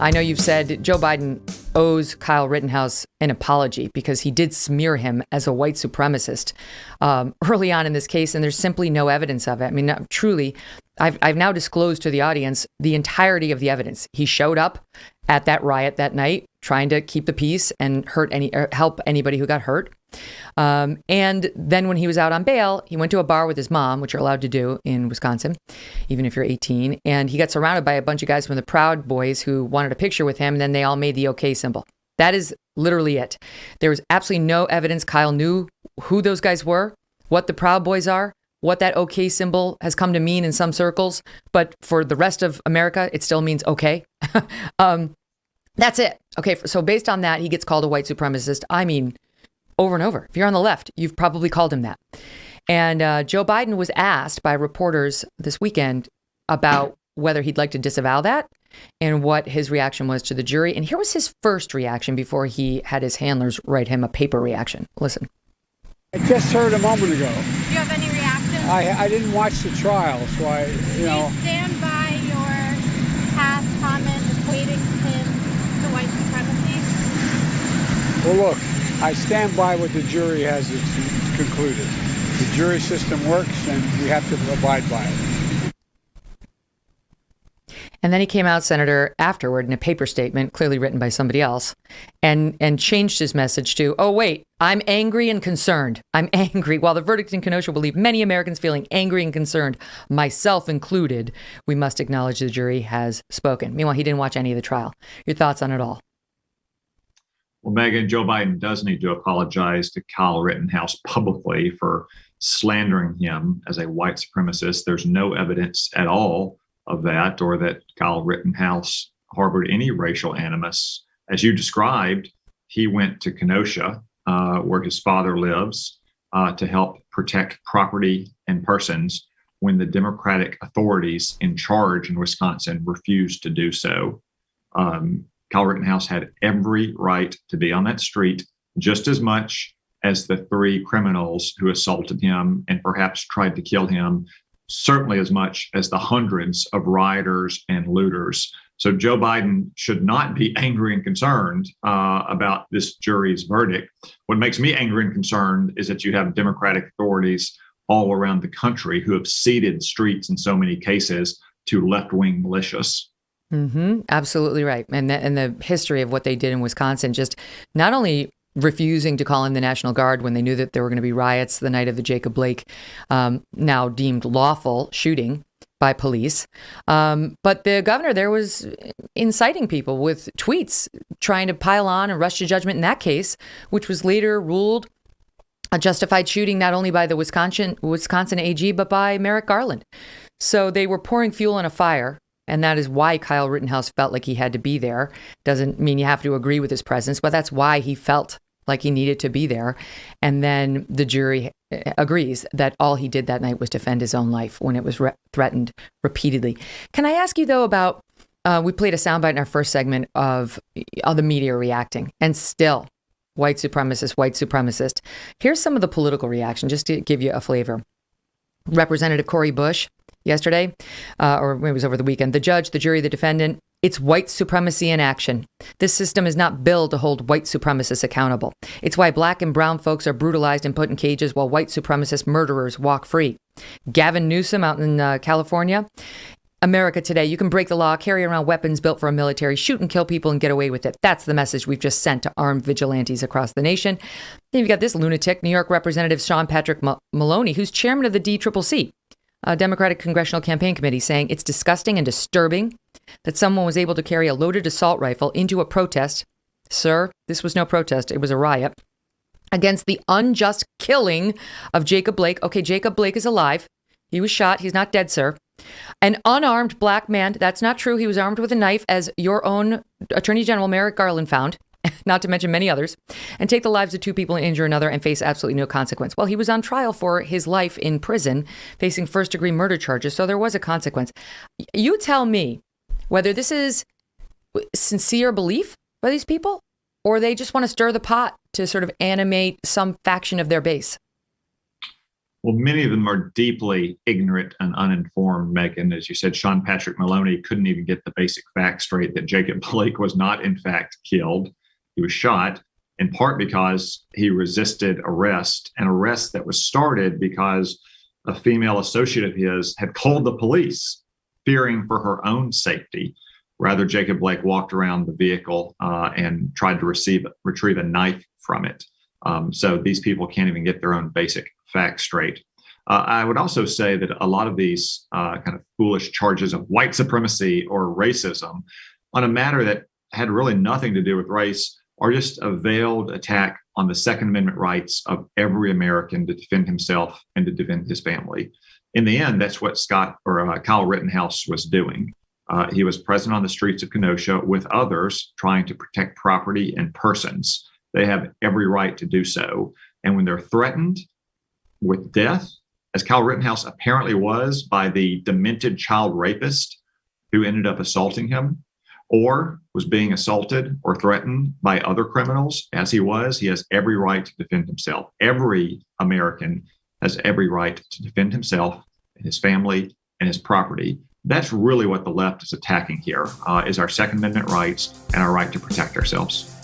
I know you've said Joe Biden owes Kyle Rittenhouse an apology because he did smear him as a white supremacist early on in this case, and there's simply no evidence of it. I mean, truly, I've now disclosed to the audience the entirety of the evidence. He showed up at that riot that night, trying to keep the peace and help anybody who got hurt. And then when he was out on bail, he went to a bar with his mom, which you're allowed to do in Wisconsin, even if you're 18. And he got surrounded by a bunch of guys from the Proud Boys who wanted a picture with him. And then they all made the OK symbol. That is literally it. There was absolutely no evidence Kyle knew who those guys were, what the Proud Boys are, what that OK symbol has come to mean in some circles. But for the rest of America, it still means OK. That's it. Okay. So based on that, he gets called a white supremacist. I mean, over and over. If you're on the left, you've probably called him that. And Joe Biden was asked by reporters this weekend about whether he'd like to disavow that and what his reaction was to the jury. And here was his first reaction before he had his handlers write him a paper reaction. Listen. I just heard a moment ago. Do you have any reaction? I didn't watch the trial, so Do you stand by your past comment equating him to white supremacy? Well, look, I stand by what the jury has concluded. The jury system works, and we have to abide by it. And then he came out, Senator, afterward in a paper statement, clearly written by somebody else, and changed his message to, oh, wait, I'm angry and concerned. I'm angry. While the verdict in Kenosha will leave many Americans feeling angry and concerned, myself included, we must acknowledge the jury has spoken. Meanwhile, he didn't watch any of the trial. Your thoughts on it all? Well, Megyn, Joe Biden does need to apologize to Kyle Rittenhouse publicly for slandering him as a white supremacist. There's no evidence at all of that, or that Kyle Rittenhouse harbored any racial animus. As you described, he went to Kenosha, where his father lives, to help protect property and persons when the Democratic authorities in charge in Wisconsin refused to do so. Kyle Rittenhouse had every right to be on that street just as much as the three criminals who assaulted him and perhaps tried to kill him, certainly as much as the hundreds of rioters and looters. So Joe Biden should not be angry and concerned about this jury's verdict. What makes me angry and concerned is that you have Democratic authorities all around the country who have ceded streets in so many cases to left-wing militias. Mm-hmm. Absolutely right. And the history of what they did in Wisconsin, just not only refusing to call in the National Guard when they knew that there were going to be riots the night of the Jacob Blake, now deemed lawful shooting by police. But the governor there was inciting people with tweets, trying to pile on and rush to judgment in that case, which was later ruled a justified shooting not only by the Wisconsin AG, but by Merrick Garland. So they were pouring fuel on a fire. And that is why Kyle Rittenhouse felt like he had to be there. Doesn't mean you have to agree with his presence, but that's why he felt like he needed to be there. And then the jury agrees that all he did that night was defend his own life when it was threatened repeatedly. Can I ask you, though, about, we played a soundbite in our first segment of the media reacting, and still white supremacist. Here's some of the political reaction, just to give you a flavor. Representative Cori Bush, yesterday, or it was over the weekend, the judge, the jury, the defendant, it's white supremacy in action. This system is not built to hold white supremacists accountable. It's why black and brown folks are brutalized and put in cages while white supremacist murderers walk free. Gavin Newsom out in California. America today, you can break the law, carry around weapons built for a military, shoot and kill people and get away with it. That's the message we've just sent to armed vigilantes across the nation. Then you've got this lunatic, New York Representative Sean Patrick Maloney, who's chairman of the DCCC, Democratic Congressional Campaign Committee, saying it's disgusting and disturbing that someone was able to carry a loaded assault rifle into a protest. Sir, this was no protest. It was a riot against the unjust killing of Jacob Blake. Okay, Jacob Blake is alive. He was shot. He's not dead, sir. An unarmed black man. That's not true. He was armed with a knife, as your own Attorney General Merrick Garland found, not to mention many others, and take the lives of two people and injure another and face absolutely no consequence. Well, he was on trial for his life in prison, facing first-degree murder charges, so there was a consequence. You tell me whether this is sincere belief by these people, or they just want to stir the pot to sort of animate some faction of their base. Well, many of them are deeply ignorant and uninformed, Megyn. As you said, Sean Patrick Maloney couldn't even get the basic facts straight that Jacob Blake was not, in fact, killed. He was shot, in part because he resisted arrest, an arrest that was started because a female associate of his had called the police, fearing for her own safety. Rather, Jacob Blake walked around the vehicle and tried to retrieve a knife from it. So these people can't even get their own basic facts straight. I would also say that a lot of these kind of foolish charges of white supremacy or racism on a matter that had really nothing to do with race are just a veiled attack on the Second Amendment rights of every American to defend himself and to defend his family. In the end, that's what Kyle Rittenhouse was doing. He was present on the streets of Kenosha with others trying to protect property and persons. They have every right to do so. And when they're threatened with death, as Kyle Rittenhouse apparently was by the demented child rapist who ended up assaulting him, or was being assaulted or threatened by other criminals, as he has every right to defend himself. Every American has every right to defend himself and his family and his property. That's really what the left is attacking here, is our Second Amendment rights and our right to protect ourselves.